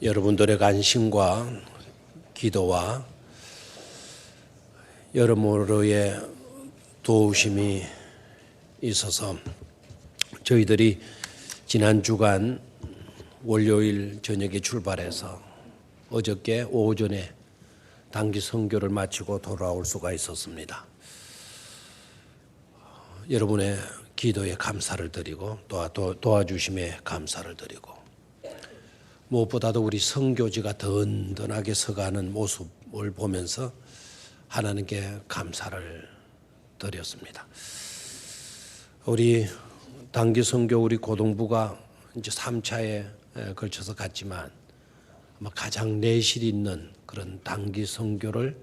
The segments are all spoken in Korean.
여러분들의 관심과 기도와 여러모로의 도우심이 있어서 저희들이 지난 주간 월요일 저녁에 출발해서 어저께 오전에 단기 선교를 마치고 돌아올 수가 있었습니다. 여러분의 기도에 감사를 드리고 도와주심에 감사를 드리고 무엇보다도 우리 선교지가 든든하게 서가는 모습을 보면서 하나님께 감사를 드렸습니다. 우리 단기 선교 우리 고등부가 이제 3차에 걸쳐서 갔지만 아마 가장 내실 있는 그런 단기 선교를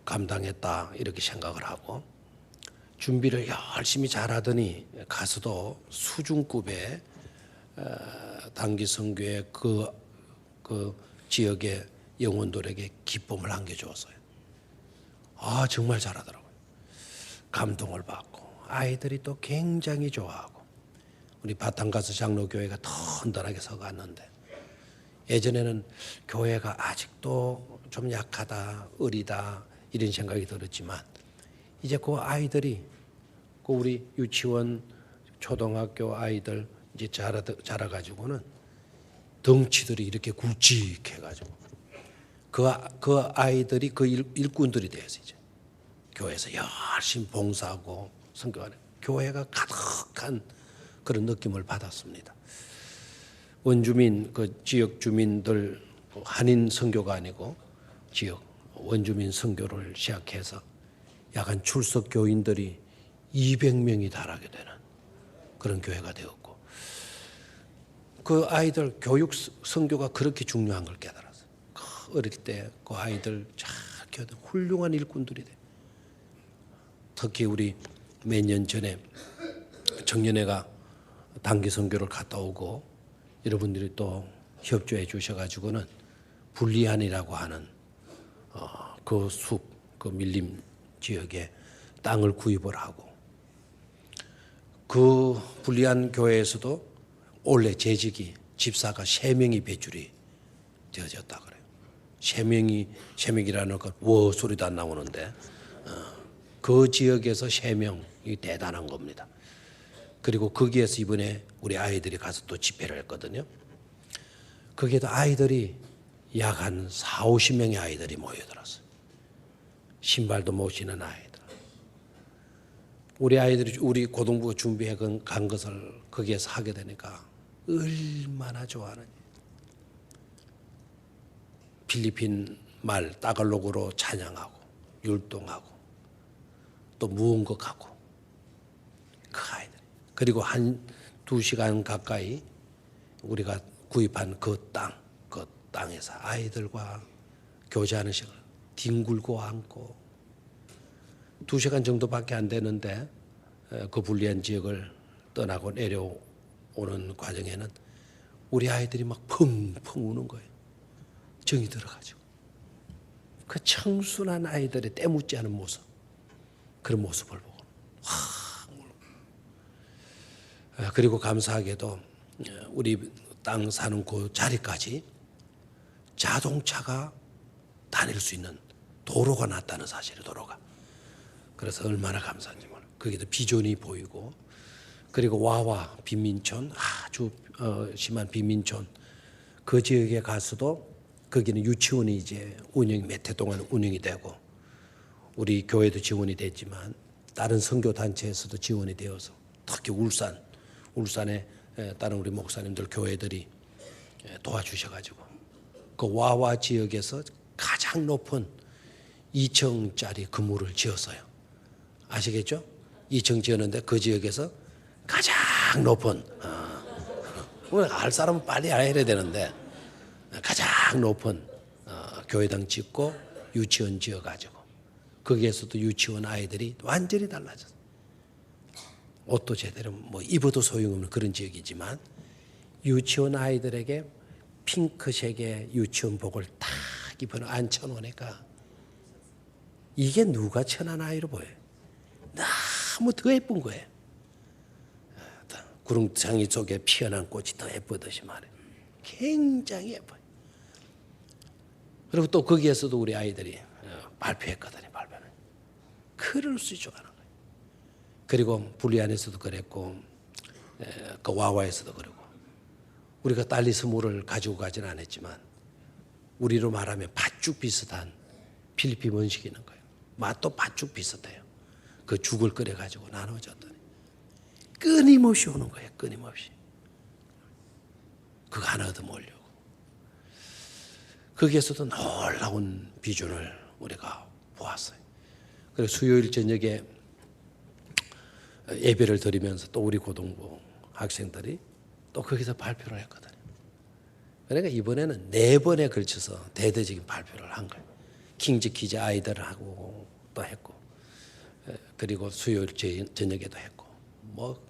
감당했다 이렇게 생각을 하고 준비를 열심히 잘하더니 가서도 수준급의 단기 선교의 그 지역의 영혼들에게 기쁨을 안겨주었어요. 정말 잘하더라고요. 감동을 받고 아이들이 또 굉장히 좋아하고 우리 바탕가스 장로교회가 든든하게 서갔는데 예전에는 교회가 아직도 좀 약하다, 어리다 이런 생각이 들었지만 이제 그 아이들이 그 우리 유치원, 초등학교 아이들 이제 자라가지고는 덩치들이 이렇게 굵직해가지고 그 아이들이 그 일꾼들이 되어서 이제 교회에서 열심히 봉사하고 선교하는 교회가 가득한 그런 느낌을 받았습니다. 원주민 그 지역 주민들 한인 선교가 아니고 지역 원주민 선교를 시작해서 약간 출석 교인들이 200명이 달하게 되는 그런 교회가 되었고 그 아이들 교육 선교가 그렇게 중요한 걸 깨달았어요. 어릴 때 그 아이들 잘 키워도 훌륭한 일꾼들이 돼. 특히 우리 몇 년 전에 청년회가 단기 선교를 갔다 오고 여러분들이 또 협조해 주셔가지고는 불리안이라고 하는 그 밀림 지역에 땅을 구입을 하고 그 불리안 교회에서도 올해 재직이 집사가 3명이 배출이 되어졌다 그래요. 3명이라는 건 워 소리도 안 나오는데 그 지역에서 3명이 대단한 겁니다. 그리고 거기에서 이번에 우리 아이들이 가서 또 집회를 했거든요. 거기에도 아이들이 약 한 40-50명의 아이들이 모여들었어요. 신발도 못 신는 아이들. 우리 아이들이 우리 고등부가 준비해 간 것을 거기에서 하게 되니까 얼마나 좋아하는지. 필리핀 말 따갈록으로 찬양하고 율동하고 또 무언극하고 그 아이들. 그리고 한 2시간 가까이 우리가 구입한 그 땅에서 아이들과 교제하는 시간 뒹굴고 앉고 2시간 정도밖에 안 되는데 그 불리한 지역을 떠나고 내려오는 과정에는 우리 아이들이 막 펑펑 우는 거예요. 정이 들어가지고 그 청순한 아이들의 때묻지 않은 모습 그런 모습을 보고 그리고 감사하게도 우리 땅 사는 그 자리까지 자동차가 다닐 수 있는 도로가 났다는 사실이 도로가. 그래서 얼마나 감사한지 몰라요. 거기도 비전이 보이고 그리고 와와 빈민촌 아주 심한 빈민촌 그 지역에 가서도 거기는 유치원이 이제 몇 해 동안 운영이 되고 우리 교회도 지원이 됐지만 다른 선교단체에서도 지원이 되어서 특히 울산에 다른 우리 목사님들 교회들이 도와주셔가지고 그 와와 지역에서 가장 높은 2층짜리 건물을 지었어요. 아시겠죠? 2층 지었는데 그 지역에서 가장 높은 알 사람은 빨리 알아야 되는데 가장 높은 교회당 짓고 유치원 지어가지고 거기에서도 유치원 아이들이 완전히 달라졌어요. 옷도 제대로 입어도 소용없는 그런 지역이지만 유치원 아이들에게 핑크색의 유치원복을 딱 입혀 앉혀놓으니까 이게 누가 천한 아이로 보여요. 너무 더 예쁜 거예요. 구름창이 속에 피어난 꽃이 더 예쁘듯이 말이에요. 굉장히 예뻐요. 그리고 또 거기에서도 우리 아이들이 발표했거든요. 발표는 글을 쓰기 좋아하는 거예요. 그리고 불리안에서도 그랬고 그 와와에서도 그러고 우리가 딸리 스물을 가지고 가지는 않았지만 우리로 말하면 팥죽 비슷한 필리핀 원식이 있는 거예요. 맛도 팥죽 비슷해요. 그 죽을 끓여가지고 나눠줬더니 끊임없이 오는 거예요. 끊임없이. 그거 하나 얻어먹으려고. 거기에서도 놀라운 비전을 우리가 보았어요. 그래서 수요일 저녁에 예배를 드리면서 또 우리 고등부 학생들이 또 거기서 발표를 했거든요. 그러니까 이번에는 4번에 걸쳐서 대대적인 발표를 한 거예요. 킹즈 퀴즈 아이들하고 또 했고, 그리고 수요일 저녁에도 했고, 뭐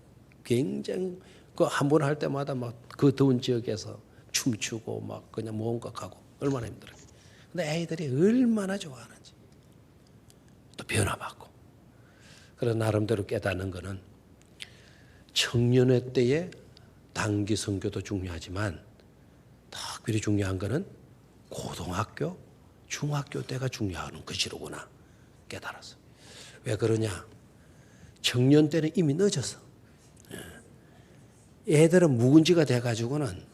굉장히 그 한 번 할 때마다 막 그 더운 지역에서 춤추고 막 그냥 모험각하고 얼마나 힘들어요. 근데 아이들이 얼마나 좋아하는지 또 변화받고. 그래서 나름대로 깨닫는 거는 청년회 때의 단기 선교도 중요하지만 특별히 중요한 거는 고등학교, 중학교 때가 중요한 것이로구나 깨달았어. 왜 그러냐? 청년 때는 이미 늦었어. 애들은 묵은지가 돼가지고는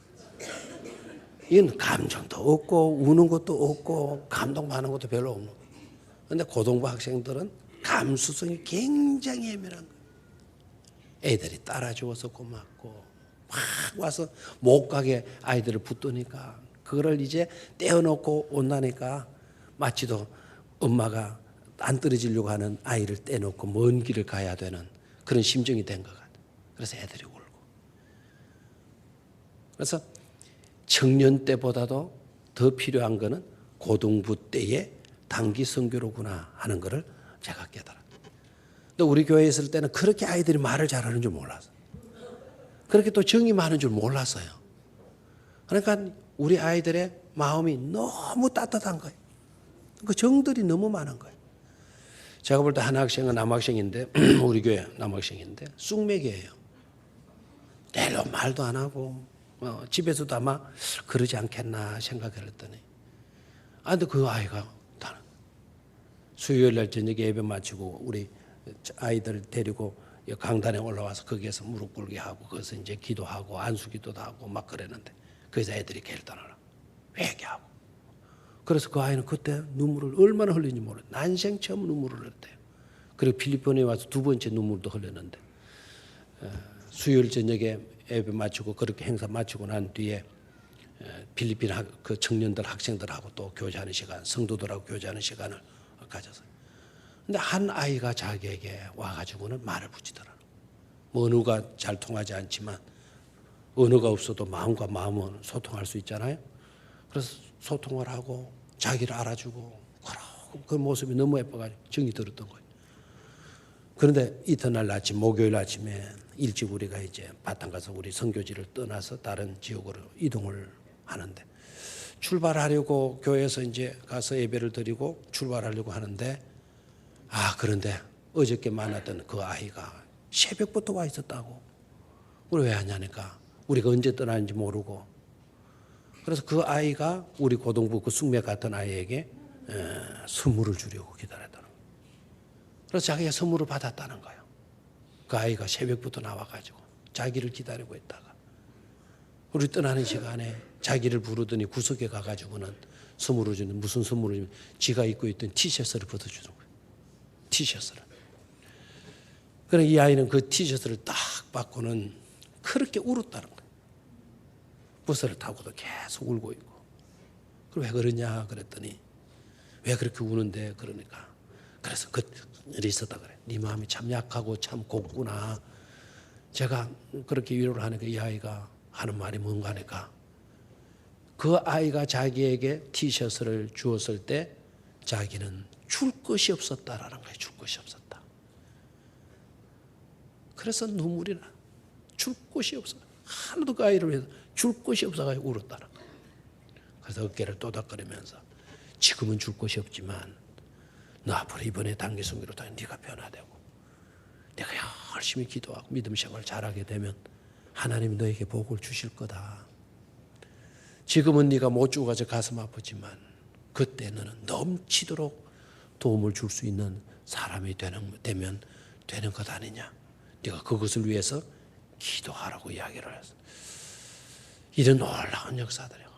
이건 감정도 없고 우는 것도 없고 감동받는 것도 별로 없는 거야. 그런데 고등부 학생들은 감수성이 굉장히 예민한 거야. 애들이 따라주어서 고맙고 막 와서 못 가게 아이들을 붙드니까 그거를 이제 떼어놓고 온다니까 마치도 엄마가 안 떨어지려고 하는 아이를 떼놓고 먼 길을 가야 되는 그런 심정이 된 것 같아요. 그래서 애들이 울고. 그래서 청년 때보다도 더 필요한 거는 고등부 때의 단기 선교로구나 하는 것을 제가 깨달았어요. 근데 우리 교회에 있을 때는 그렇게 아이들이 말을 잘하는 줄 몰랐어요. 그렇게 또 정이 많은 줄 몰랐어요. 그러니까 우리 아이들의 마음이 너무 따뜻한 거예요. 그 정들이 너무 많은 거예요. 제가 볼 때 한 학생은 남학생인데 우리 교회 남학생인데 쑥맥이에요. 별로 말도 안 하고 집에서도 아마 그러지 않겠나 생각을 했더니 근데 그 아이가 수요일 날 저녁에 예배 마치고 우리 아이들 데리고 강단에 올라와서 거기에서 무릎 꿇게 하고 거기서 이제 기도하고 안수기도도 하고 막 그랬는데 거기서 애들이 결단을 회개하고 그래서 그 아이는 그때 눈물을 얼마나 흘리는지 모르겠어요. 난생 처음 눈물을 흘렸대요. 그리고 필리핀에 와서 2번째 눈물도 흘렸는데 수요일 저녁에 예배 마치고 그렇게 행사 마치고 난 뒤에 필리핀 그 청년들 학생들하고 또 교제하는 시간, 성도들하고 교제하는 시간을 가졌어요. 근데 한 아이가 자기에게 와가지고는 말을 붙이더라고요. 뭐 언어가 잘 통하지 않지만 언어가 없어도 마음과 마음은 소통할 수 있잖아요. 그래서 소통을 하고 자기를 알아주고 그 모습이 너무 예뻐가지고 정이 들었던 거예요. 그런데 이튿날 아침 목요일 아침에 일찍 우리가 이제 바탕 가서 우리 선교지를 떠나서 다른 지역으로 이동을 하는데 출발하려고 교회에서 이제 가서 예배를 드리고 출발하려고 하는데 그런데 어저께 만났던 그 아이가 새벽부터 와 있었다고. 우리 왜 하냐니까 우리가 언제 떠나는지 모르고. 그래서 그 아이가 우리 고등부 그 숙매 같은 아이에게 선물을 주려고 기다렸다는 거예요. 그래서 자기가 선물을 받았다는 거예요. 그 아이가 새벽부터 나와가지고 자기를 기다리고 있다가 우리 떠나는 시간에 자기를 부르더니 구석에 가가지고는 선물을 주는 무슨 선물을 주면 지가 입고 있던 티셔츠를 벗어주는 거예요. 티셔츠를. 그래 이 아이는 그 티셔츠를 딱 받고는 그렇게 울었다는 거예요. 버스를 타고도 계속 울고 있고. 그럼 왜 그러냐 그랬더니 왜 그렇게 우는데 그러니까 그래서 그 일이 있었다 그래. 네 마음이 참 약하고 참 곱구나. 제가 그렇게 위로를 하니까 이 아이가 하는 말이 뭔가 하니까 그 아이가 자기에게 티셔츠를 주었을 때 자기는 줄 것이 없었다라는 거예요. 줄 것이 없었다. 그래서 눈물이 나. 줄 것이 없어. 하나도 그 아이를 위해서 줄 것이 없어가지고 울었다는 거예요. 그래서 어깨를 또닥거리면서 지금은 줄 것이 없지만 너 앞으로 이번에 단기 선교로 다니 네가 변화되고 내가 열심히 기도하고 믿음 생활 잘하게 되면 하나님이 너에게 복을 주실 거다. 지금은 네가 못 죽어서 가슴 아프지만 그때 너는 넘치도록 도움을 줄 수 있는 사람이 되면 되는 것 아니냐. 네가 그것을 위해서 기도하라고 이야기를 했어. 이런 놀라운 역사들이고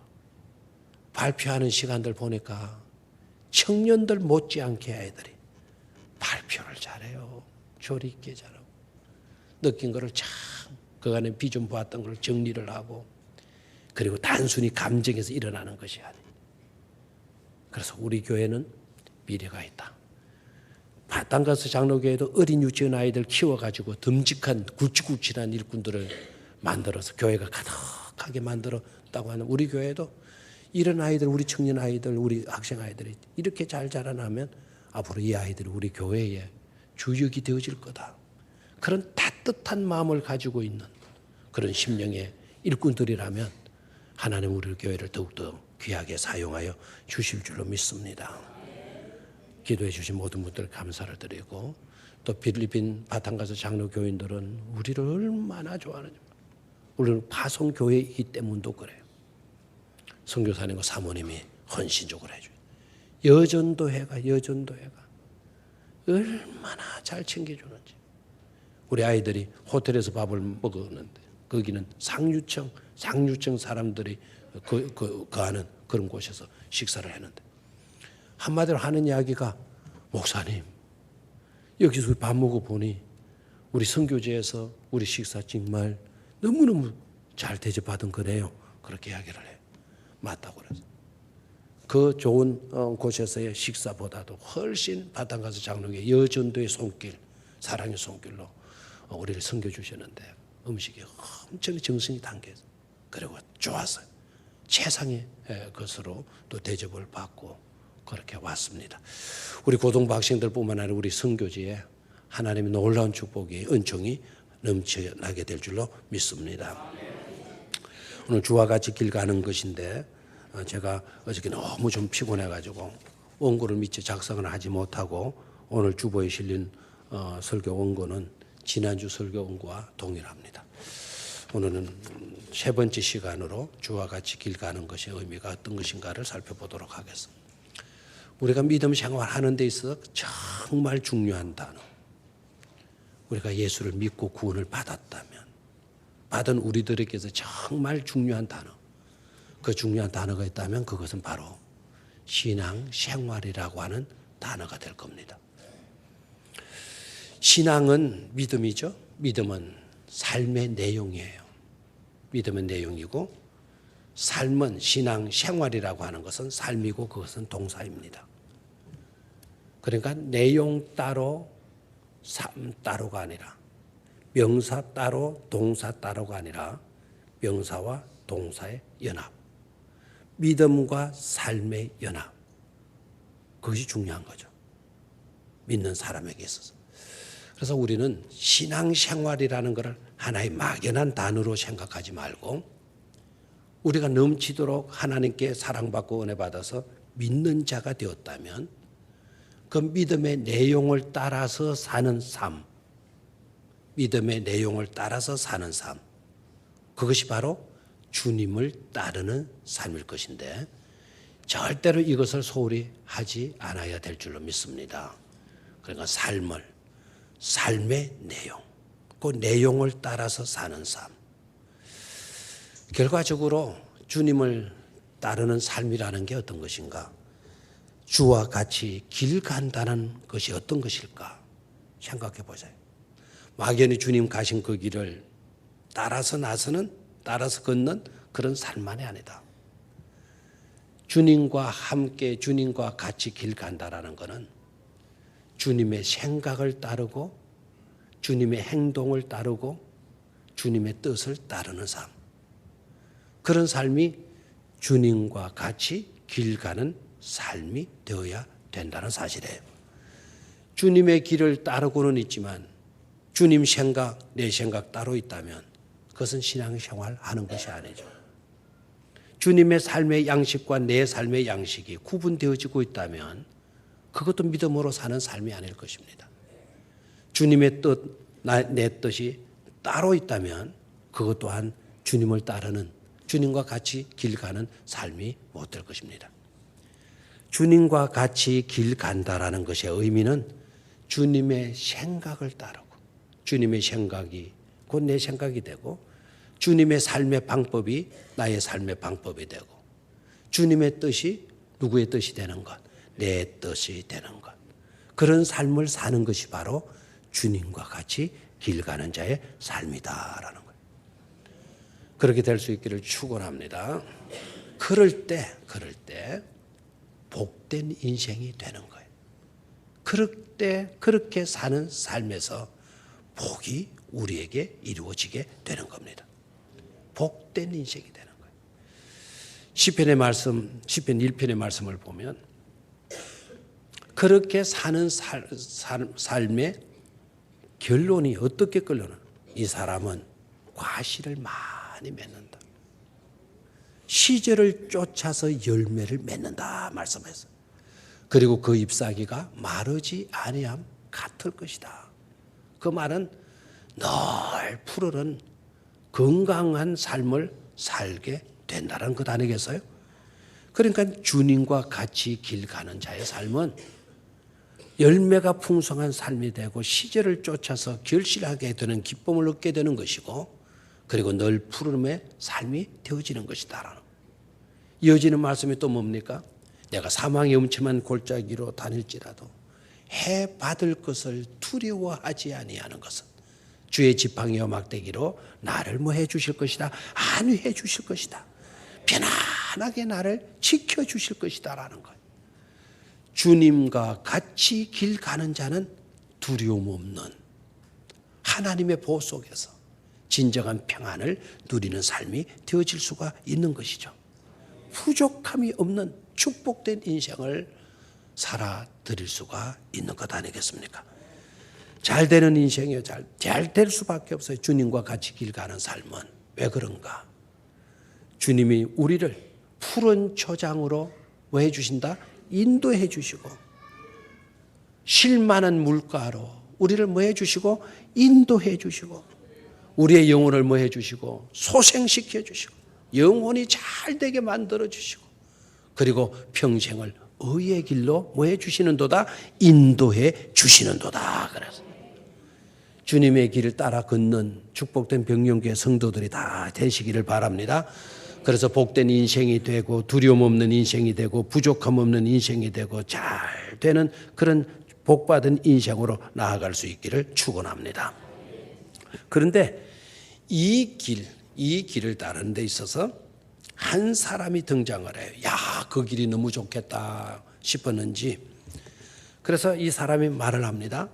발표하는 시간들 보니까 청년들 못지않게 아이들이 발표를 잘해요. 조리 있게 잘하고 느낀 거를 참 그간에 비전 보았던 걸 정리를 하고 그리고 단순히 감정에서 일어나는 것이 아니에요. 그래서 우리 교회는 미래가 있다. 바탕가스 장로교회도 어린 유치원 아이들 키워가지고 듬직한 굵직굵직한 일꾼들을 만들어서 교회가 가득하게 만들었다고 하는 우리 교회도 이런 아이들, 우리 청년 아이들, 우리 학생 아이들이 이렇게 잘 자라나면 앞으로 이 아이들이 우리 교회의 주역이 되어질 거다. 그런 따뜻한 마음을 가지고 있는 그런 심령의 일꾼들이라면 하나님 우리 교회를 더욱더 귀하게 사용하여 주실 줄로 믿습니다. 기도해 주신 모든 분들 감사를 드리고 또 필리핀 바탕가스 장로 교인들은 우리를 얼마나 좋아하는지. 우리는 파송교회이기 때문도 그래요. 선교사님과 사모님이 헌신적으로 해줘요. 여전도회가 얼마나 잘 챙겨주는지. 우리 아이들이 호텔에서 밥을 먹었는데 거기는 상류층 사람들이 거하는 그런 곳에서 식사를 했는데 한마디로 하는 이야기가 목사님 여기서 밥 먹어보니 우리 선교제에서 우리 식사 정말 너무너무 잘 대접받은 거네요. 그렇게 이야기를 해요. 맞다고 그래서 그 좋은 곳에서의 식사보다도 훨씬 바탕가스 장로교회 여전도의 손길 사랑의 손길로 우리를 섬겨주셨는데 음식이 엄청 정성이 담겨서 그리고 좋았어요. 최상의 것으로 또 대접을 받고 그렇게 왔습니다. 우리 고등부 학생들뿐만 아니라 우리 선교지에 하나님의 놀라운 축복이 은총이 넘쳐나게 될 줄로 믿습니다. 오늘 주와 같이 길 가는 것인데 제가 어저께 너무 좀 피곤해가지고 원고를 미처 작성을 하지 못하고 오늘 주보에 실린 설교 원고는 지난주 설교 원고와 동일합니다. 오늘은 세 번째 시간으로 주와 같이 길 가는 것의 의미가 어떤 것인가를 살펴보도록 하겠습니다. 우리가 믿음 생활하는 데 있어서 정말 중요한 단어. 우리가 예수를 믿고 구원을 받았다면 받은 우리들에게서 정말 중요한 단어. 그 중요한 단어가 있다면 그것은 바로 신앙 생활이라고 하는 단어가 될 겁니다. 신앙은 믿음이죠. 믿음은 삶의 내용이에요. 믿음의 내용이고 삶은 신앙 생활이라고 하는 것은 삶이고 그것은 동사입니다. 그러니까 내용 따로 삶 따로가 아니라 명사 따로 동사 따로가 아니라 명사와 동사의 연합. 믿음과 삶의 연합. 그것이 중요한 거죠. 믿는 사람에게 있어서. 그래서 우리는 신앙생활이라는 것을 하나의 막연한 단어로 생각하지 말고 우리가 넘치도록 하나님께 사랑받고 은혜받아서 믿는 자가 되었다면 그 믿음의 내용을 따라서 사는 삶, 믿음의 내용을 따라서 사는 삶, 그것이 바로 주님을 따르는 삶일 것인데 절대로 이것을 소홀히 하지 않아야 될 줄로 믿습니다. 그러니까 삶의 내용, 그 내용을 따라서 사는 삶. 결과적으로 주님을 따르는 삶이라는 게 어떤 것인가? 주와 같이 길 간다는 것이 어떤 것일까? 생각해 보세요. 막연히 주님 가신 그 길을 따라서 걷는 그런 삶만이 아니다. 주님과 함께 주님과 같이 길 간다라는 것은 주님의 생각을 따르고 주님의 행동을 따르고 주님의 뜻을 따르는 삶. 그런 삶이 주님과 같이 길 가는 삶이 되어야 된다는 사실이에요. 주님의 길을 따르고는 있지만 주님 생각, 내 생각 따로 있다면 그것은 신앙생활 하는 것이 아니죠. 주님의 삶의 양식과 내 삶의 양식이 구분되어지고 있다면 그것도 믿음으로 사는 삶이 아닐 것입니다. 주님의 뜻, 내 뜻이 따로 있다면 그것 또한 주님을 따르는 주님과 같이 길 가는 삶이 못 될 것입니다. 주님과 같이 길 간다라는 것의 의미는 주님의 생각을 따르고 주님의 생각이 곧 내 생각이 되고 주님의 삶의 방법이 나의 삶의 방법이 되고 주님의 뜻이 누구의 뜻이 되는 것, 내 뜻이 되는 것. 그런 삶을 사는 것이 바로 주님과 같이 길 가는 자의 삶이다라는 거예요. 그렇게 될 수 있기를 축원합니다. 그럴 때 복된 인생이 되는 거예요. 그렇게 사는 삶에서 복이 우리에게 이루어지게 되는 겁니다. 복된 인생이 되는 거예요. 시편의 말씀, 시편 1편의 말씀을 보면 그렇게 사는 삶의 결론이 어떻게 끌려나? 이 사람은 과실을 많이 맺는다. 시절을 쫓아서 열매를 맺는다 말씀했어요. 그리고 그 잎사귀가 마르지 아니함 같을 것이다. 그 말은 늘 푸르른 건강한 삶을 살게 된다는 것 아니겠어요? 그러니까 주님과 같이 길 가는 자의 삶은 열매가 풍성한 삶이 되고 시절을 쫓아서 결실하게 되는 기쁨을 얻게 되는 것이고 그리고 늘 푸름의 삶이 되어지는 것이다. 이어지는 말씀이 또 뭡니까? 내가 사망의 음침한 골짜기로 다닐지라도 해 받을 것을 두려워하지 아니하는 것은 주의 지팡이와 막대기로 나를 뭐 해주실 것이다. 안위해 주실 것이다. 편안하게 나를 지켜주실 것이다 라는 거예요. 주님과 같이 길 가는 자는 두려움 없는 하나님의 보호 속에서 진정한 평안을 누리는 삶이 되어질 수가 있는 것이죠. 부족함이 없는 축복된 인생을 살아드릴 수가 있는 것 아니겠습니까? 잘 되는 인생이요. 잘 될 수밖에 없어요. 주님과 같이 길 가는 삶은. 왜 그런가? 주님이 우리를 푸른 초장으로 뭐 해주신다? 인도해 주시고 쉴만한 물가로 우리를 뭐 해주시고 인도해 주시고 우리의 영혼을 뭐 해주시고 소생시켜 주시고 영혼이 잘 되게 만들어 주시고 그리고 평생을 의의 길로 뭐 해주시는도다? 인도해 주시는도다. 그래서 주님의 길을 따라 걷는 축복된 병영교회 성도들이 다 되시기를 바랍니다. 그래서 복된 인생이 되고 두려움 없는 인생이 되고 부족함 없는 인생이 되고 잘 되는 그런 복받은 인생으로 나아갈 수 있기를 축원합니다. 그런데 이 길을 따르는 데 있어서 한 사람이 등장을 해요. 야, 그 길이 너무 좋겠다 싶었는지 그래서 이 사람이 말을 합니다.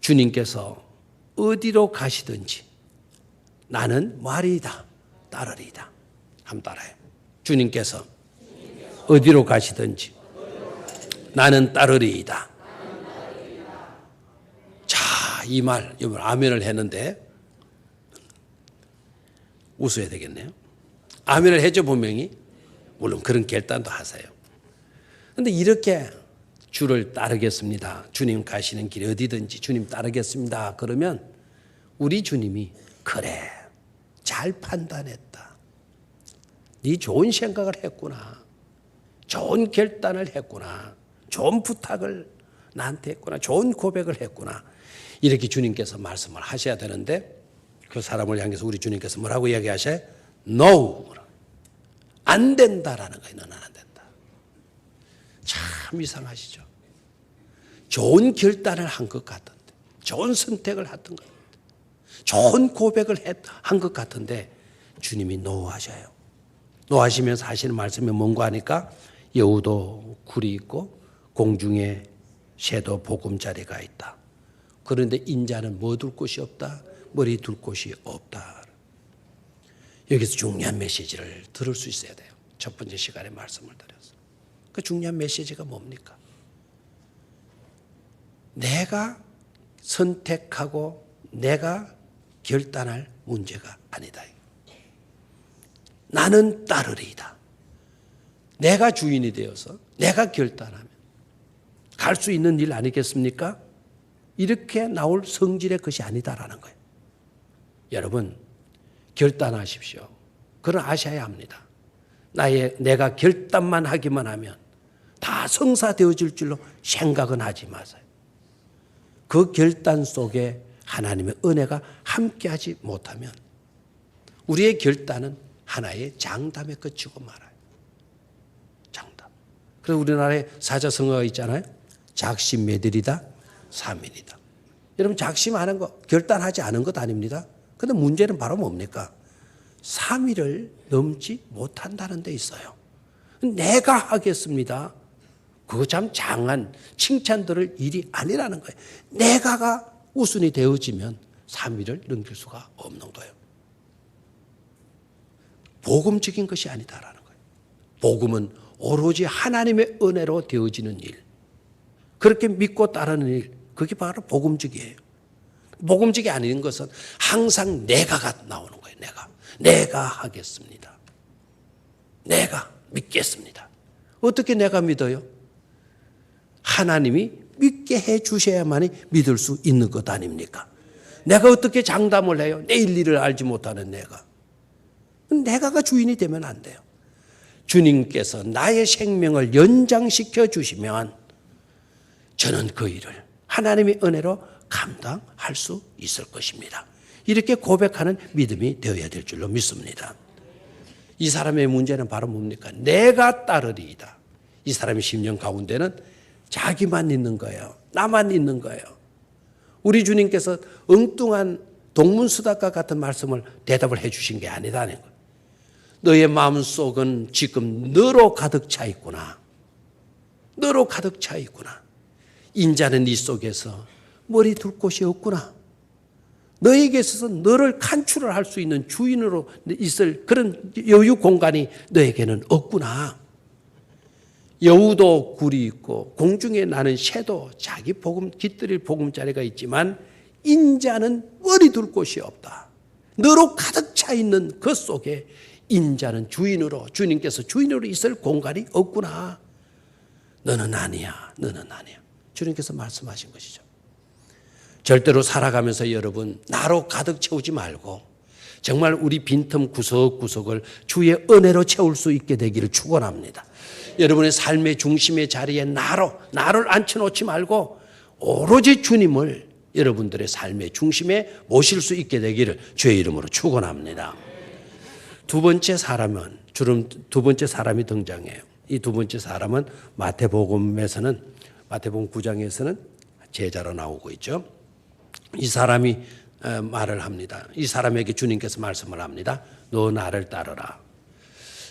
주님께서 어디로 가시든지 나는 말이다 따르리이다. 한번 따라해요. 주님께서 어디로 가시든지 나는 따르리이다. 자, 이 말, 아멘을 했는데 웃어야 되겠네요. 아멘을 해줘 분명히. 물론 그런 결단도 하세요. 그런데 이렇게 주를 따르겠습니다. 주님 가시는 길 어디든지 주님 따르겠습니다. 그러면 우리 주님이 그래 잘 판단했다. 네 좋은 생각을 했구나. 좋은 결단을 했구나. 좋은 부탁을 나한테 했구나. 좋은 고백을 했구나. 이렇게 주님께서 말씀을 하셔야 되는데 그 사람을 향해서 우리 주님께서 뭐라고 이야기하셔요? No. 안 된다라는 거예요. 너는 안 된다. 참 이상하시죠? 좋은 결단을 한 것 같은데 좋은 선택을 했던 것 같은데 좋은 고백을 한 것 같은데 주님이 노하셔요. 노하시면서 하시는 말씀이 뭔가 하니까 여우도 굴이 있고 공중에 새도 보금자리가 있다. 그런데 인자는 뭐 둘 곳이 없다? 머리 둘 곳이 없다. 여기서 중요한 메시지를 들을 수 있어야 돼요. 첫 번째 시간에 말씀을 드렸어요. 그 중요한 메시지가 뭡니까? 내가 선택하고 내가 결단할 문제가 아니다. 나는 따르리이다. 내가 주인이 되어서 내가 결단하면 갈 수 있는 일 아니겠습니까? 이렇게 나올 성질의 것이 아니다라는 거예요. 여러분 결단하십시오. 그걸 아셔야 합니다. 내가 결단만 하기만 하면 다 성사되어질 줄로 생각은 하지 마세요. 그 결단 속에 하나님의 은혜가 함께하지 못하면 우리의 결단은 하나의 장담에 그치고 말아요. 장담. 그래서 우리나라에 사자성어가 있잖아요. 작심매들이다, 사민이다. 여러분 작심하는 거 결단하지 않은 것 아닙니다. 그런데 문제는 바로 뭡니까? 3일을 넘지 못한다는 데 있어요. 내가 하겠습니다. 그거 참 장한 칭찬 들을 일이 아니라는 거예요. 내가가 우선이 되어지면 3일을 넘길 수가 없는 거예요. 복음적인 것이 아니다라는 거예요. 복음은 오로지 하나님의 은혜로 되어지는 일. 그렇게 믿고 따르는 일. 그게 바로 복음적이에요. 복음적이 아닌 것은 항상 내가가 나오는 거예요. 내가 하겠습니다. 내가 믿겠습니다. 어떻게 내가 믿어요? 하나님이 믿게 해 주셔야만이 믿을 수 있는 것 아닙니까? 내가 어떻게 장담을 해요? 내일 일을 알지 못하는 내가가 주인이 되면 안 돼요. 주님께서 나의 생명을 연장시켜 주시면 저는 그 일을 하나님의 은혜로 감당할 수 있을 것입니다. 이렇게 고백하는 믿음이 되어야 될 줄로 믿습니다. 이 사람의 문제는 바로 뭡니까? 내가 따르리이다. 이 사람의 심령 가운데는 자기만 있는 거예요. 나만 있는 거예요. 우리 주님께서 엉뚱한 동문수다과 같은 말씀을 대답을 해 주신 게 아니다는 거예요. 너의 마음속은 지금 너로 가득 차 있구나. 너로 가득 차 있구나. 인자는 네 속에서 머리 둘 곳이 없구나. 너에게 있어서 너를 간추를 할 수 있는 주인으로 있을 그런 여유 공간이 너에게는 없구나. 여우도 굴이 있고 공중에 나는 새도 자기 깃들일 보금자리가 있지만 인자는 머리 둘 곳이 없다. 너로 가득 차 있는 그 속에 인자는 주님께서 주인으로 있을 공간이 없구나. 너는 아니야. 주님께서 말씀하신 것이죠. 절대로 살아가면서 여러분 나로 가득 채우지 말고 정말 우리 빈틈 구석구석을 주의 은혜로 채울 수 있게 되기를 축원합니다. 여러분의 삶의 중심의 자리에 나를 앉혀놓지 말고 오로지 주님을 여러분들의 삶의 중심에 모실 수 있게 되기를 주의 이름으로 축원합니다. 두 번째 사람이 등장해요. 이 두 번째 사람은 마태복음 9장에서는 제자로 나오고 있죠. 이 사람이 말을 합니다. 이 사람에게 주님께서 말씀을 합니다. 너 나를 따르라.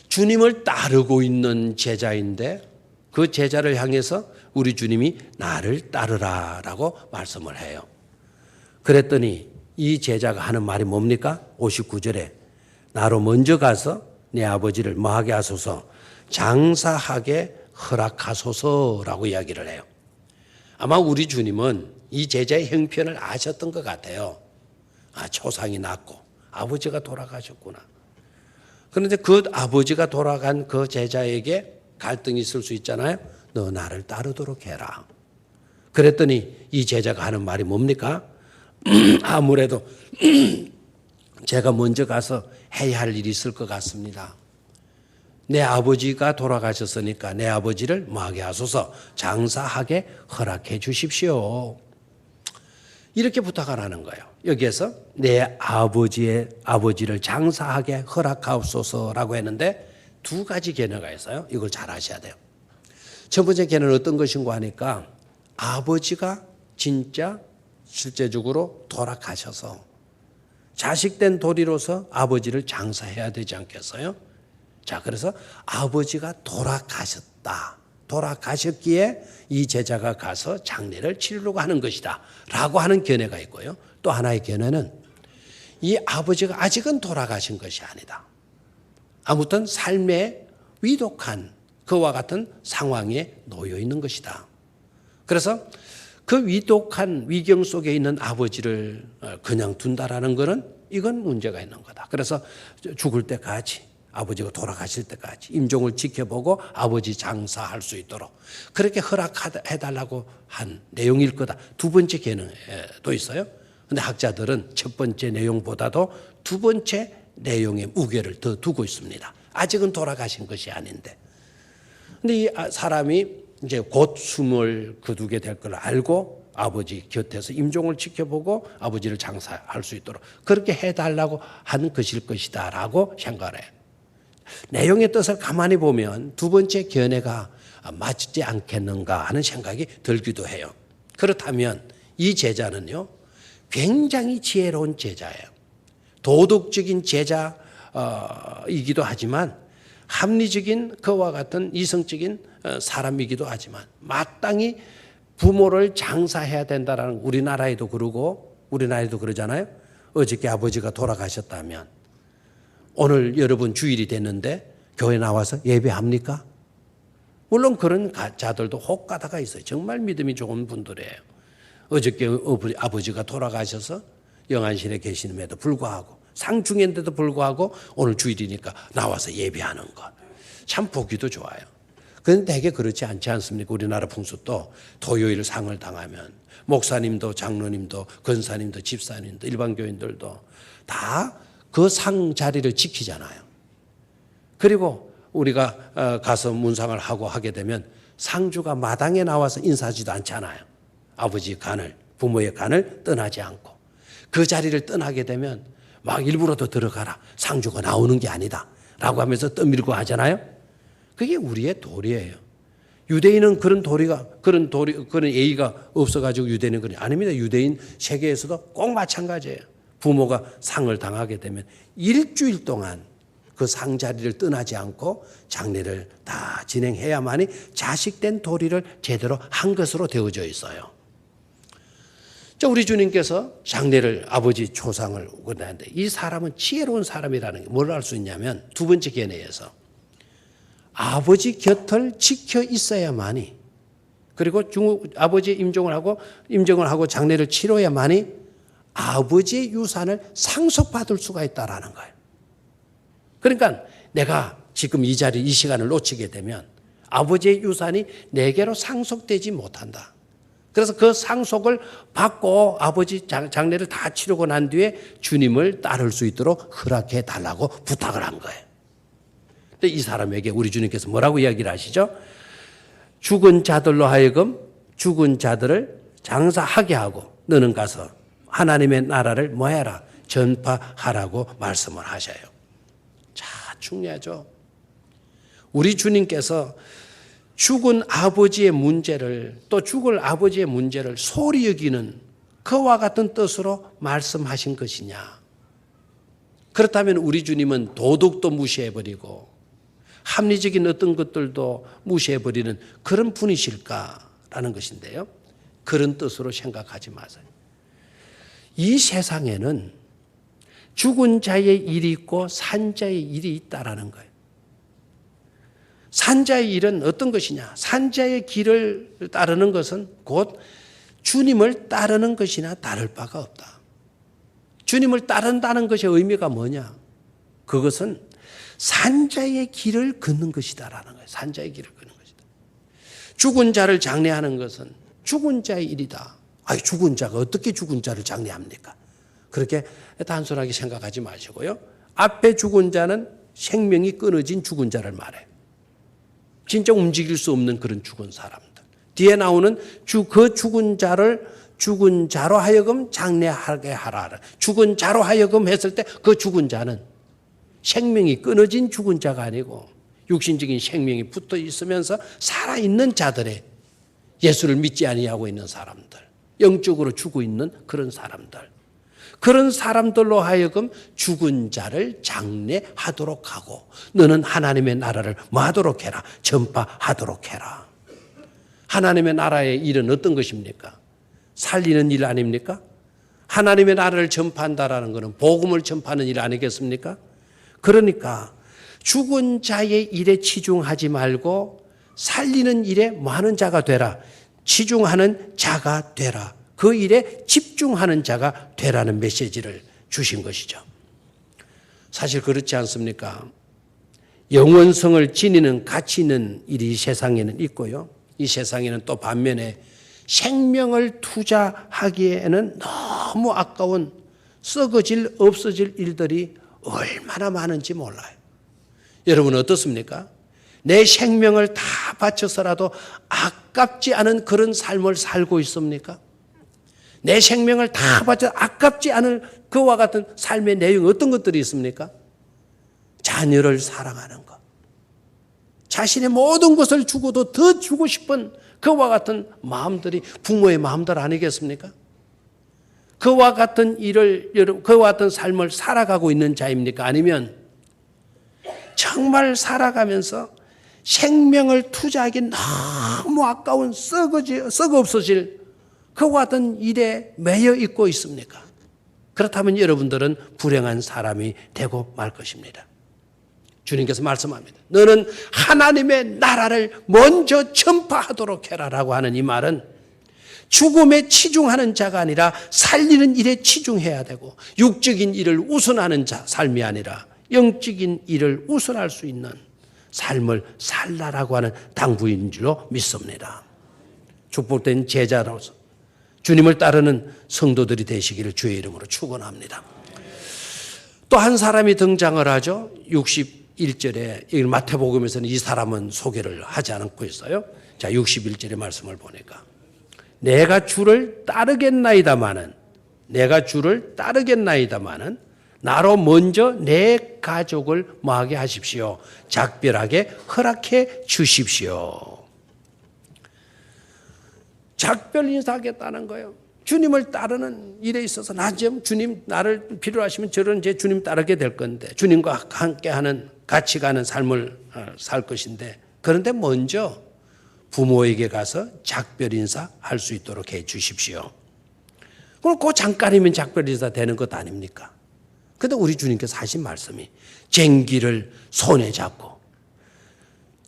주님을 따르고 있는 제자인데 그 제자를 향해서 우리 주님이 나를 따르라라고 말씀을 해요. 그랬더니 이 제자가 하는 말이 뭡니까? 59절에 나로 먼저 가서 내 아버지를 뭐하게 하소서 장사하게 허락하소서라고 이야기를 해요. 아마 우리 주님은 이 제자의 형편을 아셨던 것 같아요. 초상이 났고 아버지가 돌아가셨구나. 그런데 그 아버지가 돌아간 그 제자에게 갈등이 있을 수 있잖아요. 너 나를 따르도록 해라. 그랬더니 이 제자가 하는 말이 뭡니까? 아무래도 제가 먼저 가서 해야 할 일이 있을 것 같습니다. 내 아버지가 돌아가셨으니까 내 아버지를 뭐하게 하소서 장사하게 허락해 주십시오. 이렇게 부탁을 하는 거예요. 여기에서 내 아버지를 장사하게 허락하옵소서라고 했는데 두 가지 개념가 있어요. 이걸 잘 아셔야 돼요. 첫 번째 개념은 어떤 것인가 하니까 아버지가 진짜 실제적으로 돌아가셔서 자식된 도리로서 아버지를 장사해야 되지 않겠어요? 자, 그래서 아버지가 돌아가셨기에 이 제자가 가서 장례를 치르려고 하는 것이다 라고 하는 견해가 있고요. 또 하나의 견해는 이 아버지가 아직은 돌아가신 것이 아니다. 아무튼 삶의 위독한 그와 같은 상황에 놓여 있는 것이다. 그래서 그 위독한 위경 속에 있는 아버지를 그냥 둔다라는 것은 이건 문제가 있는 거다. 그래서 죽을 때까지 아버지가 돌아가실 때까지 임종을 지켜보고 아버지 장사할 수 있도록 그렇게 허락해달라고 한 내용일 거다. 두 번째 개념도 있어요. 그런데 학자들은 첫 번째 내용보다도 두 번째 내용의 무게를 더 두고 있습니다. 아직은 돌아가신 것이 아닌데. 근데 이 사람이 이제 곧 숨을 거두게 될 걸 알고 아버지 곁에서 임종을 지켜보고 아버지를 장사할 수 있도록 그렇게 해달라고 한 것일 것이다라고 생각을 해요. 내용의 뜻을 가만히 보면 두 번째 견해가 맞지 않겠는가 하는 생각이 들기도 해요. 그렇다면 이 제자는요, 굉장히 지혜로운 제자예요. 도덕적인 제자이기도 하지만 합리적인 그와 같은 이성적인 사람이기도 하지만 마땅히 부모를 장사해야 된다라는 우리나라에도 그러고 우리나라에도 그러잖아요. 어저께 아버지가 돌아가셨다면 오늘 여러분 주일이 됐는데 교회 나와서 예배합니까? 물론 그런 자들도 혹 가다가 있어요. 정말 믿음이 좋은 분들이에요. 어저께 아버지가 돌아가셔서 영안실에 계시는데도 불구하고 상중인데도 불구하고 오늘 주일이니까 나와서 예배하는 것. 참 보기도 좋아요. 그런데 되게 그렇지 않지 않습니까? 우리나라 풍습도 토요일 상을 당하면 목사님도 장로님도 권사님도 집사님도 일반 교인들도 다 그 상 자리를 지키잖아요. 그리고 우리가 가서 문상을 하고 하게 되면 상주가 마당에 나와서 인사하지도 않잖아요. 아버지 간을, 부모의 간을 떠나지 않고 그 자리를 떠나게 되면 막 일부러 더 들어가라. 상주가 나오는 게 아니다. 라고 하면서 떠밀고 하잖아요. 그게 우리의 도리예요. 유대인은 그런 예의가 없어가지고 유대인은 그런 아닙니다. 유대인 세계에서도 꼭 마찬가지예요. 부모가 상을 당하게 되면 일주일 동안 그 상자리를 떠나지 않고 장례를 다 진행해야만이 자식된 도리를 제대로 한 것으로 되어져 있어요. 우리 주님께서 장례를 아버지 초상을 원하는데 이 사람은 지혜로운 사람이라는 게 뭘 알 수 있냐면 두 번째 견해에서 아버지 곁을 지켜 있어야만이 그리고 아버지 임종을 하고 장례를 치러야만이 아버지의 유산을 상속받을 수가 있다라는 거예요. 그러니까 내가 지금 이 자리 이 시간을 놓치게 되면 아버지의 유산이 내게로 상속되지 못한다. 그래서 그 상속을 받고 아버지 장례를 다 치르고 난 뒤에 주님을 따를 수 있도록 허락해 달라고 부탁을 한 거예요. 근데 이 사람에게 우리 주님께서 뭐라고 이야기를 하시죠? 죽은 자들로 하여금 죽은 자들을 장사하게 하고 너는 가서 하나님의 나라를 뭐 해라? 전파하라고 말씀을 하셔요. 자, 중요하죠. 우리 주님께서 죽은 아버지의 문제를 또 죽을 아버지의 문제를 소홀히 여기는 그와 같은 뜻으로 말씀하신 것이냐. 그렇다면 우리 주님은 도덕도 무시해버리고 합리적인 어떤 것들도 무시해버리는 그런 분이실까라는 것인데요. 그런 뜻으로 생각하지 마세요. 이 세상에는 죽은 자의 일이 있고 산 자의 일이 있다라는 거예요. 산 자의 일은 어떤 것이냐? 산 자의 길을 따르는 것은 곧 주님을 따르는 것이나 다를 바가 없다. 주님을 따른다는 것의 의미가 뭐냐? 그것은 산자의 길을 걷는 것이다라는 거예요. 산자의 길을 걷는 것이다. 죽은 자를 장례하는 것은 죽은 자의 일이다. 죽은 자가 어떻게 죽은 자를 장례합니까? 그렇게 단순하게 생각하지 마시고요. 앞에 죽은 자는 생명이 끊어진 죽은 자를 말해요. 진짜 움직일 수 없는 그런 죽은 사람들. 뒤에 나오는 그 죽은 자를 죽은 자로 하여금 장례하게 하라. 죽은 자로 하여금 했을 때 그 죽은 자는 생명이 끊어진 죽은 자가 아니고 육신적인 생명이 붙어 있으면서 살아있는 자들의 예수를 믿지 아니하고 있는 사람들. 영적으로 죽어 있는 그런 사람들. 그런 사람들로 하여금 죽은 자를 장례하도록 하고 너는 하나님의 나라를 뭐 하도록 해라? 전파하도록 해라. 하나님의 나라의 일은 어떤 것입니까? 살리는 일 아닙니까? 하나님의 나라를 전파한다라는 것은 복음을 전파하는 일 아니겠습니까? 그러니까 죽은 자의 일에 치중하지 말고 살리는 일에 뭐 하는 자가 되라? 치중하는 자가 되라. 그 일에 집중하는 자가 되라는 메시지를 주신 것이죠. 사실 그렇지 않습니까? 영원성을 지니는 가치 있는 일이 세상에는 있고요. 이 세상에는 또 반면에 생명을 투자하기에는 너무 아까운 썩어질 없어질 일들이 얼마나 많은지 몰라요. 여러분 어떻습니까? 내 생명을 다 바쳐서라도 아깝지 않은 그런 삶을 살고 있습니까? 내 생명을 다 바쳐 아깝지 않은 그와 같은 삶의 내용 어떤 것들이 있습니까? 자녀를 사랑하는 것. 자신의 모든 것을 주고도 더 주고 싶은 그와 같은 마음들이 부모의 마음들 아니겠습니까? 그와 같은 그와 같은 삶을 살아가고 있는 자입니까? 아니면 정말 살아가면서 생명을 투자하기 너무 아까운 썩어 없어질 그와 같은 일에 매여 있고 있습니까? 그렇다면 여러분들은 불행한 사람이 되고 말 것입니다. 주님께서 말씀합니다. 너는 하나님의 나라를 먼저 전파하도록 해라라고 하는 이 말은 죽음에 치중하는 자가 아니라 살리는 일에 치중해야 되고 육적인 일을 우선하는 자 삶이 아니라 영적인 일을 우선할 수 있는 삶을 살라라고 하는 당부인 줄로 믿습니다. 축복된 제자로서 주님을 따르는 성도들이 되시기를 주의 이름으로 축원합니다. 또 한 사람이 등장을 하죠. 61절에 마태복음에서는 이 사람은 소개를 하지 않고 있어요. 자, 61절의 말씀을 보니까 내가 주를 따르겠나이다마는 나로 먼저 내 가족을 뭐하게 하십시오. 작별하게 허락해 주십시오. 작별 인사하겠다는 거예요. 주님을 따르는 일에 있어서 나 지금 주님 나를 필요로 하시면 저는 이제 주님 따르게 될 건데 주님과 함께하는 같이 가는 삶을 살 것인데 그런데 먼저 부모에게 가서 작별 인사 할 수 있도록 해 주십시오. 그럼 그 잠깐이면 작별 인사 되는 것 아닙니까? 그런데 우리 주님께서 하신 말씀이 쟁기를 손에 잡고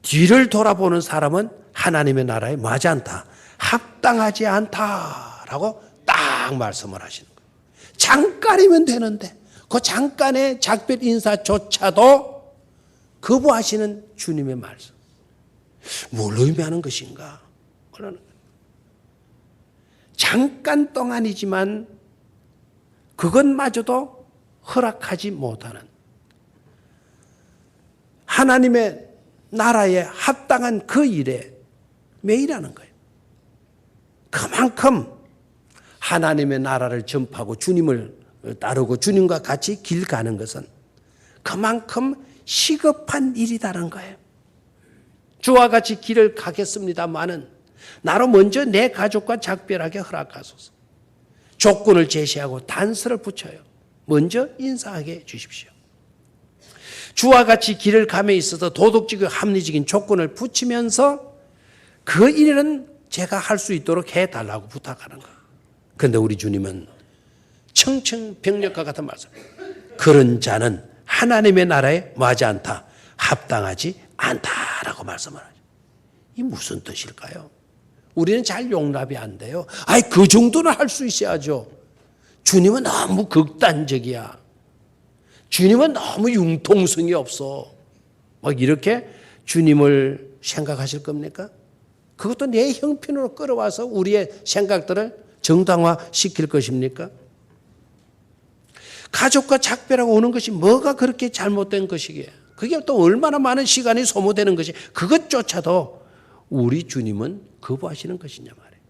뒤를 돌아보는 사람은 하나님의 나라에 맞지 않다. 합당하지 않다라고 딱 말씀을 하시는 거예요. 잠깐이면 되는데 그 잠깐의 작별 인사조차도 거부하시는 주님의 말씀. 뭘 의미하는 것인가? 잠깐 동안이지만 그것마저도 허락하지 못하는 하나님의 나라에 합당한 그 일에 매일하는 거예요. 그만큼 하나님의 나라를 전파하고 주님을 따르고 주님과 같이 길 가는 것은 그만큼 시급한 일이다는 거예요. 주와 같이 길을 가겠습니다마는 나로 먼저 내 가족과 작별하게 허락하소서. 조건을 제시하고 단서를 붙여요. 먼저 인사하게 주십시오. 주와 같이 길을 감에 있어서 도덕적이고 합리적인 조건을 붙이면서 그 일은 제가 할 수 있도록 해달라고 부탁하는 거예요. 그런데 우리 주님은 청천벽력과 같은 말씀. 그런 자는 하나님의 나라에 맞지 않다. 합당하지 않다라고 말씀을 하죠. 이 무슨 뜻일까요? 우리는 잘 용납이 안 돼요. 그 정도는 할 수 있어야죠. 주님은 너무 극단적이야. 주님은 너무 융통성이 없어. 막 이렇게 주님을 생각하실 겁니까? 그것도 내 형편으로 끌어와서 우리의 생각들을 정당화시킬 것입니까? 가족과 작별하고 오는 것이 뭐가 그렇게 잘못된 것이기에 그게 또 얼마나 많은 시간이 소모되는 것이 그것조차도 우리 주님은 거부하시는 것이냐 말이에요.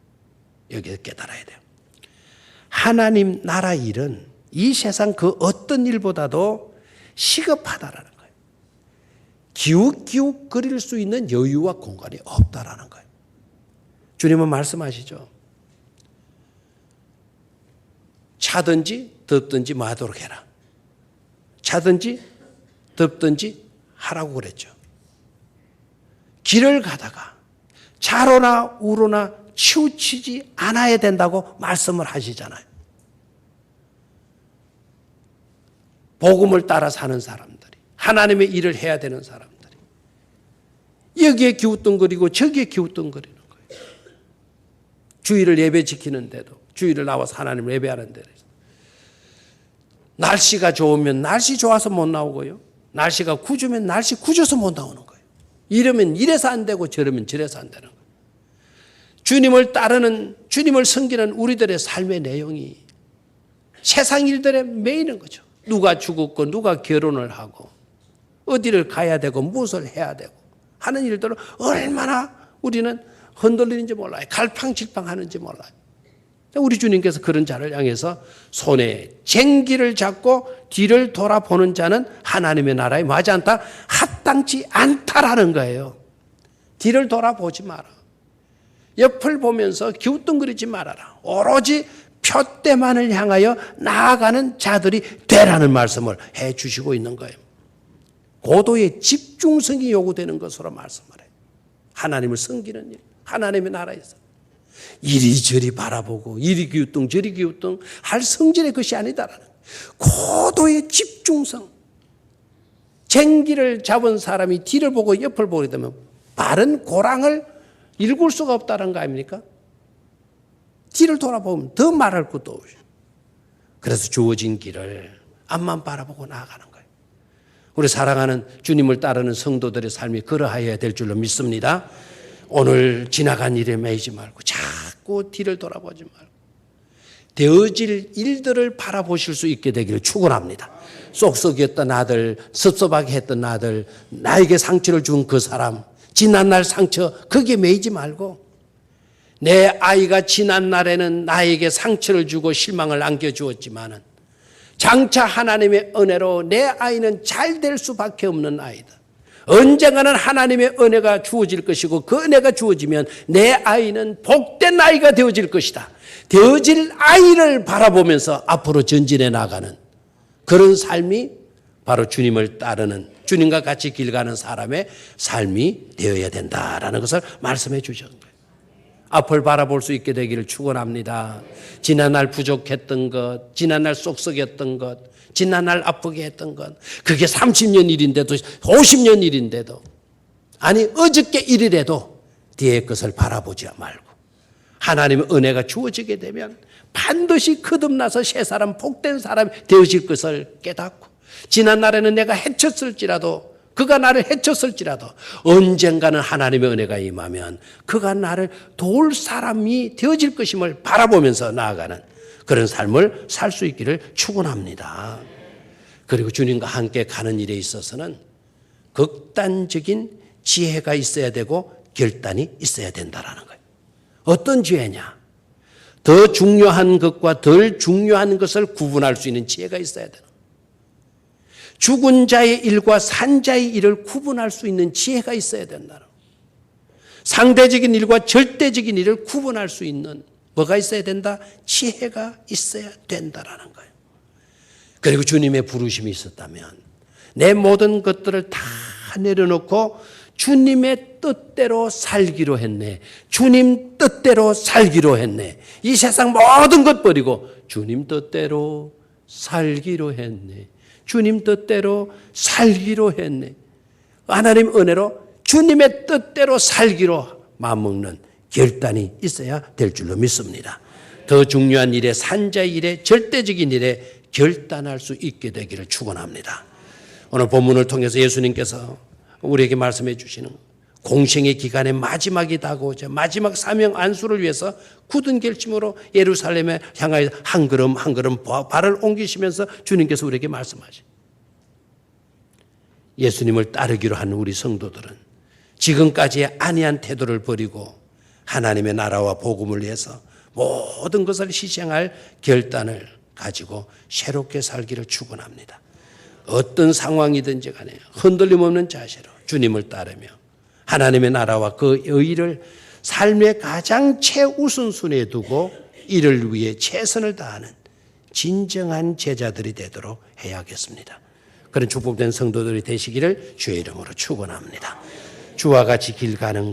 여기서 깨달아야 돼요. 하나님 나라 일은 이 세상 그 어떤 일보다도 시급하다라는 거예요. 기웃기웃 거릴 수 있는 여유와 공간이 없다라는 거예요. 주님은 말씀하시죠. 차든지 덥든지 마도록 해라. 차든지 덥든지 하라고 그랬죠. 길을 가다가 좌로나 우로나 치우치지 않아야 된다고 말씀을 하시잖아요. 복음을 따라 사는 사람들이, 하나님의 일을 해야 되는 사람들이 여기에 기웃덩거리고 저기에 기웃덩거리는 거예요. 주일을 예배 지키는데도 주일을 나와서 하나님을 예배하는 데서 날씨가 좋으면 날씨 좋아서 못 나오고요. 날씨가 구주면 날씨 구져서 못 나오는 거예요. 이러면 이래서 안 되고 저러면 저래서 안 되는 거예요. 주님을 따르는, 주님을 섬기는 우리들의 삶의 내용이 세상 일들에 매이는 거죠. 누가 죽었고 누가 결혼을 하고 어디를 가야 되고 무엇을 해야 되고 하는 일들을 얼마나 우리는 흔들리는지 몰라요. 갈팡질팡하는지 몰라요. 우리 주님께서 그런 자를 향해서 손에 쟁기를 잡고 뒤를 돌아보는 자는 하나님의 나라에 맞지 않다, 합당치 않다라는 거예요. 뒤를 돌아보지 마라. 옆을 보면서 기웃뚱거리지 말아라. 오로지 표대만을 향하여 나아가는 자들이 되라는 말씀을 해 주시고 있는 거예요. 고도의 집중성이 요구되는 것으로 말씀을 해요. 하나님을 섬기는 일, 하나님의 나라에서 이리저리 바라보고 이리 기웃뚱 저리 기웃뚱 할 성질의 것이 아니다라는 고도의 집중성. 쟁기를 잡은 사람이 뒤를 보고 옆을 보게 되면 바른 고랑을 읽을 수가 없다는 거 아닙니까? 뒤를 돌아보면 더 말할 것도 없어요. 그래서 주어진 길을 앞만 바라보고 나아가는 거예요. 우리 사랑하는 주님을 따르는 성도들의 삶이 그러하여야 될 줄로 믿습니다. 오늘 지나간 일에 매이지 말고 자꾸 뒤를 돌아보지 말고 되어질 일들을 바라보실 수 있게 되기를 축원합니다. 쏙쏙이었던 아들, 섭섭하게 했던 아들, 나에게 상처를 준 그 사람, 지난날 상처 거기에 매이지 말고 내 아이가 지난날에는 나에게 상처를 주고 실망을 안겨주었지만은 장차 하나님의 은혜로 내 아이는 잘 될 수밖에 없는 아이다. 언젠가는 하나님의 은혜가 주어질 것이고 그 은혜가 주어지면 내 아이는 복된 아이가 되어질 것이다. 되어질 아이를 바라보면서 앞으로 전진해 나가는 그런 삶이 바로 주님을 따르는, 주님과 같이 길 가는 사람의 삶이 되어야 된다라는 것을 말씀해 주셨는 거예요. 앞을 바라볼 수 있게 되기를 축원합니다. 지난날 부족했던 것, 지난날 쏙쏙했던 것, 지난날 아프게 했던 것, 그게 30년 일인데도 50년 일인데도 아니 어저께 일이라도 뒤의 것을 바라보지 말고 하나님의 은혜가 주어지게 되면 반드시 거듭나서 새 사람, 복된 사람이 되어질 것을 깨닫고 지난날에는 내가 해쳤을지라도 그가 나를 해쳤을지라도 언젠가는 하나님의 은혜가 임하면 그가 나를 도울 사람이 되어질 것임을 바라보면서 나아가는 그런 삶을 살 수 있기를 축원합니다. 그리고 주님과 함께 가는 일에 있어서는 극단적인 지혜가 있어야 되고 결단이 있어야 된다는 거예요. 어떤 지혜냐? 더 중요한 것과 덜 중요한 것을 구분할 수 있는 지혜가 있어야 되는 거예요. 죽은 자의 일과 산 자의 일을 구분할 수 있는 지혜가 있어야 된다는 거예요. 상대적인 일과 절대적인 일을 구분할 수 있는 뭐가 있어야 된다? 지혜가 있어야 된다라는 거예요. 그리고 주님의 부르심이 있었다면 내 모든 것들을 다 내려놓고 주님의 뜻대로 살기로 했네. 주님 뜻대로 살기로 했네. 이 세상 모든 것 버리고 주님 뜻대로 살기로 했네. 주님 뜻대로 살기로 했네. 하나님 은혜로 주님의 뜻대로 살기로 마음먹는 결단이 있어야 될 줄로 믿습니다. 더 중요한 일에 산자의 일에 절대적인 일에 결단할 수 있게 되기를 축원합니다. 오늘 본문을 통해서 예수님께서 우리에게 말씀해 주시는 공생의 기간의 마지막이 다가오자 마지막 사명 안수를 위해서 굳은 결심으로 예루살렘에 향하여 한 걸음 한 걸음 발을 옮기시면서 주님께서 우리에게 말씀하시. 예수님을 따르기로 하는 우리 성도들은 지금까지의 안이한 태도를 버리고 하나님의 나라와 복음을 위해서 모든 것을 희생할 결단을 가지고 새롭게 살기를 축원합니다. 어떤 상황이든지 간에 흔들림 없는 자세로 주님을 따르며 하나님의 나라와 그 의를 삶의 가장 최우선순위에 두고 이를 위해 최선을 다하는 진정한 제자들이 되도록 해야겠습니다. 그런 축복된 성도들이 되시기를 주의 이름으로 축원합니다. 주와 같이 길 가는